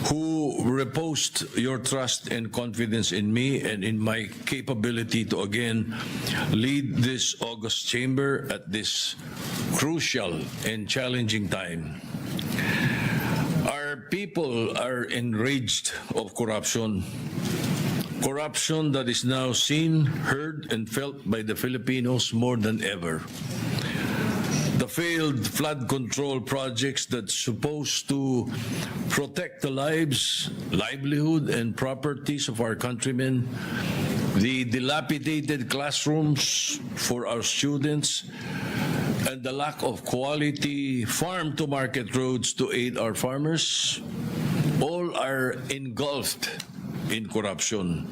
who reposed your trust and confidence in me and in my capability to again lead this August chamber at this crucial and challenging time. Our people are enraged of corruption. Corruption that is now seen, heard, and felt by the Filipinos more than ever. The failed flood control projects that's supposed to protect the lives, livelihood, and properties of our countrymen, the dilapidated classrooms for our students, and the lack of quality farm-to-market roads to aid our farmers, all are engulfed in corruption,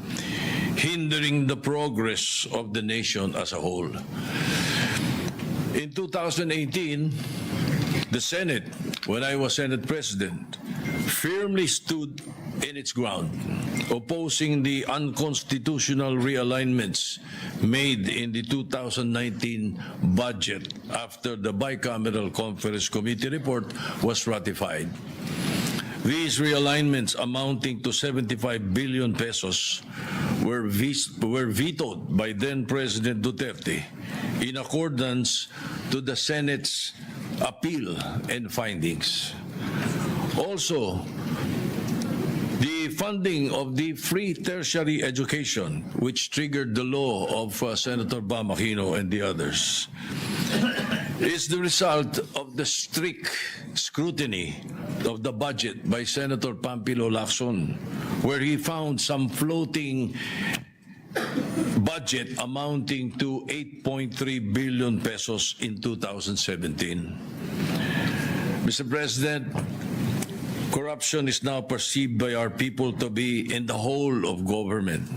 hindering the progress of the nation as a whole. In 2018, the Senate, when I was Senate President, firmly stood in its ground, opposing the unconstitutional realignments made in the 2019 budget after the Bicameral Conference Committee report was ratified. These realignments amounting to 75 billion pesos were vetoed by then President Duterte in accordance to the Senate's appeal and findings. Also, the funding of the free tertiary education, which triggered the law of Senator Bam Aquino and the others, is the result of the strict scrutiny of the budget by Senator Pampilo Lacson, where he found some floating budget amounting to 8.3 billion pesos in 2017. Mr. President, corruption is now perceived by our people to be in the whole of government.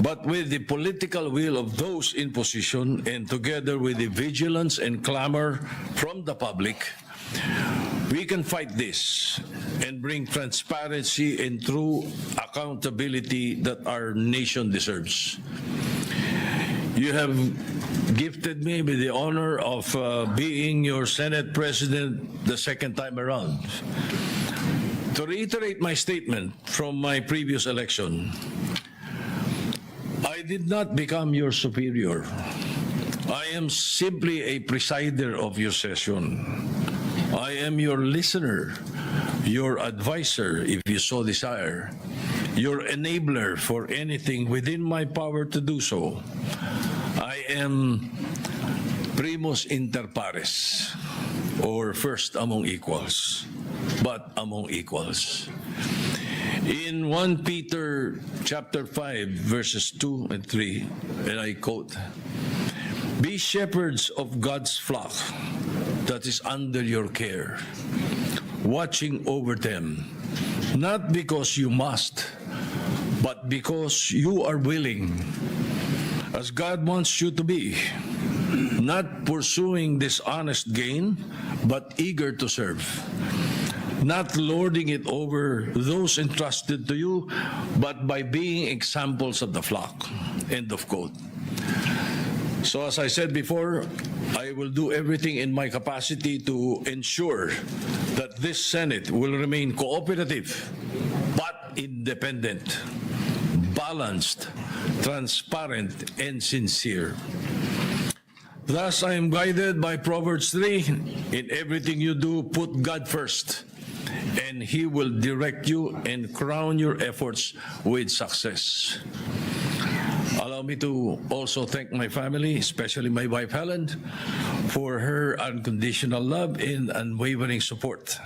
But with the political will of those in position and together with the vigilance and clamor from the public, we can fight this and bring transparency and true accountability that our nation deserves. You have gifted me with the honor of being your Senate President the second time around. To reiterate my statement from my previous election, I did not become your superior. I am simply a presider of your session. I am your listener, your advisor, if you so desire, your enabler for anything within my power to do so. I am primus inter pares, or first among equals, but among equals. In 1 Peter chapter 5, verses 2 and 3, and I quote, "Be shepherds of God's flock that is under your care, watching over them, not because you must, but because you are willing, as God wants you to be, not pursuing dishonest gain, but eager to serve, not lording it over those entrusted to you, but by being examples of the flock." End of quote. So as I said before, I will do everything in my capacity to ensure that this Senate will remain cooperative but independent, balanced, transparent, and sincere. Thus, I am guided by Proverbs 3, in everything you do, put God first, and He will direct you and crown your efforts with success. Allow me to also thank my family, especially my wife Helen, for her unconditional love and unwavering support.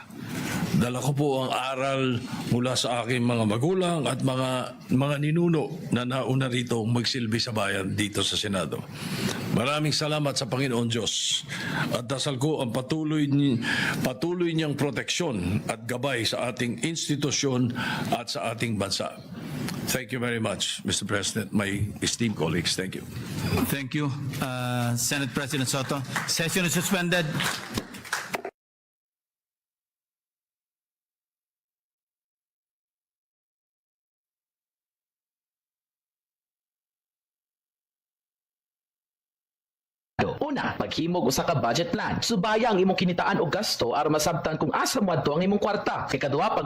Dala ko po ang aral mula sa aking mga magulang at mga ninuno na nauna rito magsilbi sa bayan dito sa Senado. Maraming salamat sa Panginoon Diyos at dasal ko ang patuloy niyang proteksyon at gabay sa ating institusyon at sa ating bansa. Thank you very much, Mr. President, my esteemed colleagues. Thank you. Thank you, Senate President Soto. Session is suspended. Una, paghimog usa ka budget plan. Subaya ang imong kinitaan og gasto aron masabtan kung asa moadto ang imong kwarta. Kay kaduha, pag